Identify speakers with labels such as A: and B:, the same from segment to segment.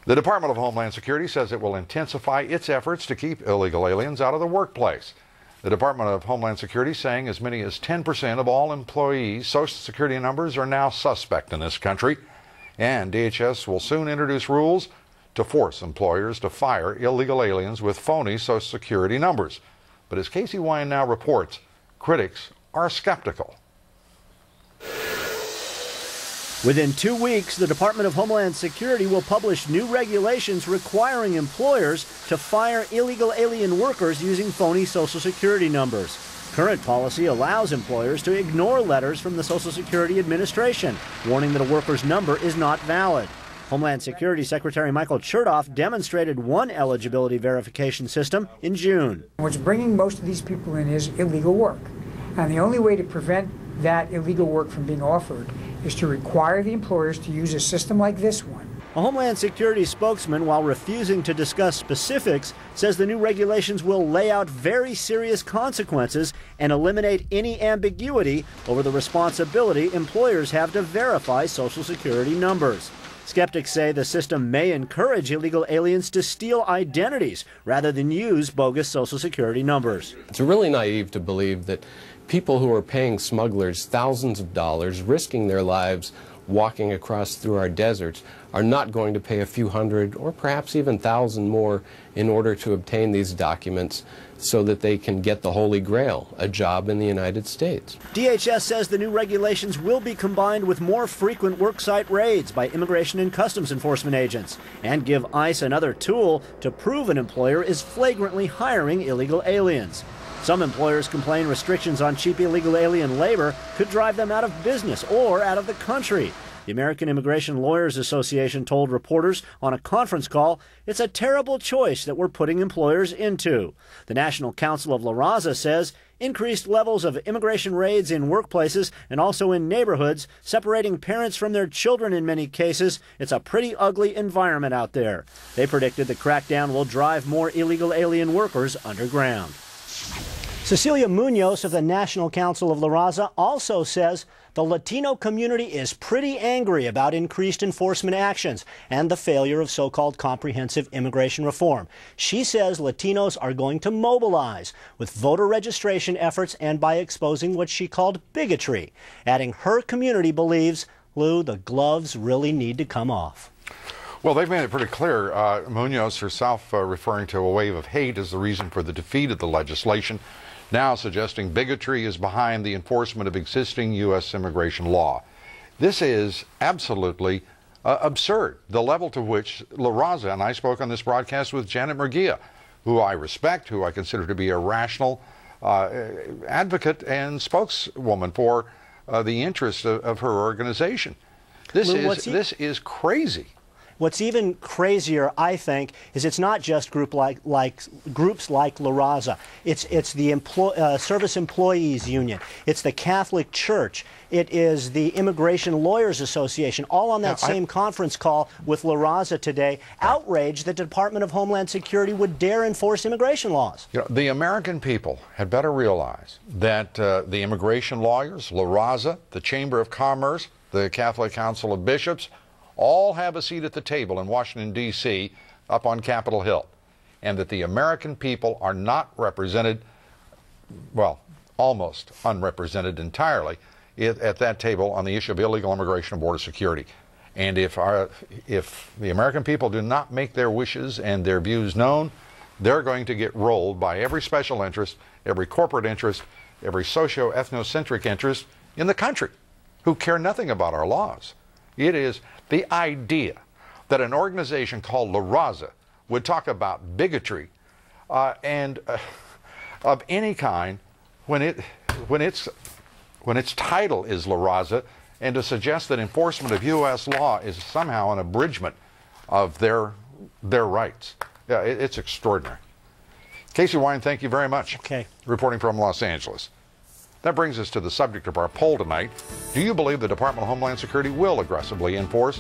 A: The Department of Homeland Security says it will intensify its efforts to keep illegal aliens out of the workplace. The Department of Homeland Security saying as many as 10% of all employees' Social Security numbers are now suspect in this country. And DHS will soon introduce rules to force employers to fire illegal aliens with phony Social Security numbers. But as Casey Wine now reports, critics are skeptical.
B: Within 2 weeks, the Department of Homeland Security will publish new regulations requiring employers to fire illegal alien workers using phony Social Security numbers. Current policy allows employers to ignore letters from the Social Security Administration, warning that a worker's number is not valid. Homeland Security Secretary Michael Chertoff demonstrated one eligibility verification system in June.
C: What's bringing most of these people in is illegal work. And the only way to prevent that illegal work from being offered is to require the employers to use a system like this one.
B: A Homeland Security spokesman, while refusing to discuss specifics, says the new regulations will lay out very serious consequences and eliminate any ambiguity over the responsibility employers have to verify Social Security numbers. Skeptics say the system may encourage illegal aliens to steal identities rather than use bogus Social Security numbers.
D: It's really naive to believe that people who are paying smugglers thousands of dollars, risking their lives walking across through our deserts, are not going to pay a few hundred or perhaps even thousand more in order to obtain these documents so that they can get the Holy Grail, a job in the United States.
B: DHS says the new regulations will be combined with more frequent worksite raids by Immigration and Customs Enforcement agents and give ICE another tool to prove an employer is flagrantly hiring illegal aliens. Some employers complain restrictions on cheap illegal alien labor could drive them out of business or out of the country. The American Immigration Lawyers Association told reporters on a conference call it's a terrible choice that we're putting employers into. The National Council of Raza says increased levels of immigration raids in workplaces and also in neighborhoods, separating parents from their children in many cases. It's a pretty ugly environment out there. They predicted the crackdown will drive more illegal alien workers underground. Cecilia Munoz of the National Council of Raza also says the Latino community is pretty angry about increased enforcement actions and the failure of so-called comprehensive immigration reform. She says Latinos are going to mobilize with voter registration efforts and by exposing what she called bigotry, adding her community believes, Lou, the gloves really need to come off.
A: Well, they've made it pretty clear. Munoz herself referring to a wave of hate as the reason for the defeat of the legislation, now suggesting bigotry is behind the enforcement of existing U.S. immigration law. This is absolutely absurd, the level to which La Raza, and I spoke on this broadcast with Janet Murguia, who I respect, who I consider to be a rational advocate and spokeswoman for the interests of her organization. This is crazy.
B: What's even crazier, I think, is it's not just groups like La Raza. It's the Service Employees Union. It's the Catholic Church. It is the Immigration Lawyers Association, all on that same conference call with La Raza today, outraged that the Department of Homeland Security would dare enforce immigration laws.
A: You know, the American people had better realize that the immigration lawyers, La Raza, the Chamber of Commerce, the Catholic Council of Bishops, all have a seat at the table in Washington, D.C., up on Capitol Hill, and that the American people are not represented, well, almost unrepresented entirely at that table on the issue of illegal immigration and border security. And if the American people do not make their wishes and their views known, they're going to get rolled by every special interest, every corporate interest, every socio-ethnocentric interest in the country who care nothing about our laws. It is the idea that an organization called La Raza would talk about bigotry and of any kind when its title is La Raza, and to suggest that enforcement of U.S. law is somehow an abridgment of their rights. Yeah, it's extraordinary. Casey Wine, thank you very much.
B: Okay.
A: Reporting from Los Angeles. That brings us to the subject of our poll tonight. Do you believe the Department of Homeland Security will aggressively enforce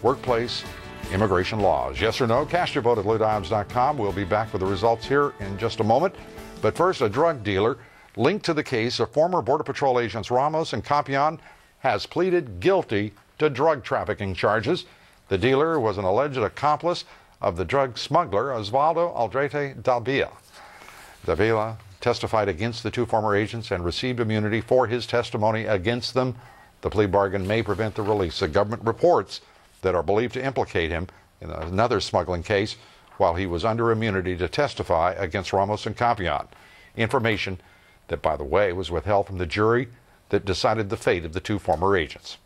A: workplace immigration laws? Yes or no? Cast your vote at LouDobbs.com. We'll be back with the results here in just a moment. But first, a drug dealer linked to the case of former Border Patrol agents Ramos and Campion has pleaded guilty to drug trafficking charges. The dealer was an alleged accomplice of the drug smuggler Osvaldo Aldrete Davila. Davila testified against the two former agents and received immunity for his testimony against them. The plea bargain may prevent the release of government reports that are believed to implicate him in another smuggling case while he was under immunity to testify against Ramos and Campion. Information that, by the way, was withheld from the jury that decided the fate of the two former agents.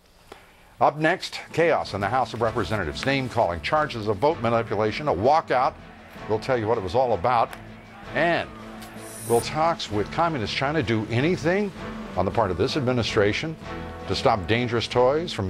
A: Up next, chaos in the House of Representatives, name-calling, charges of vote manipulation, a walkout. We'll tell you what it was all about. And will talks with Communist China do anything on the part of this administration to stop dangerous toys from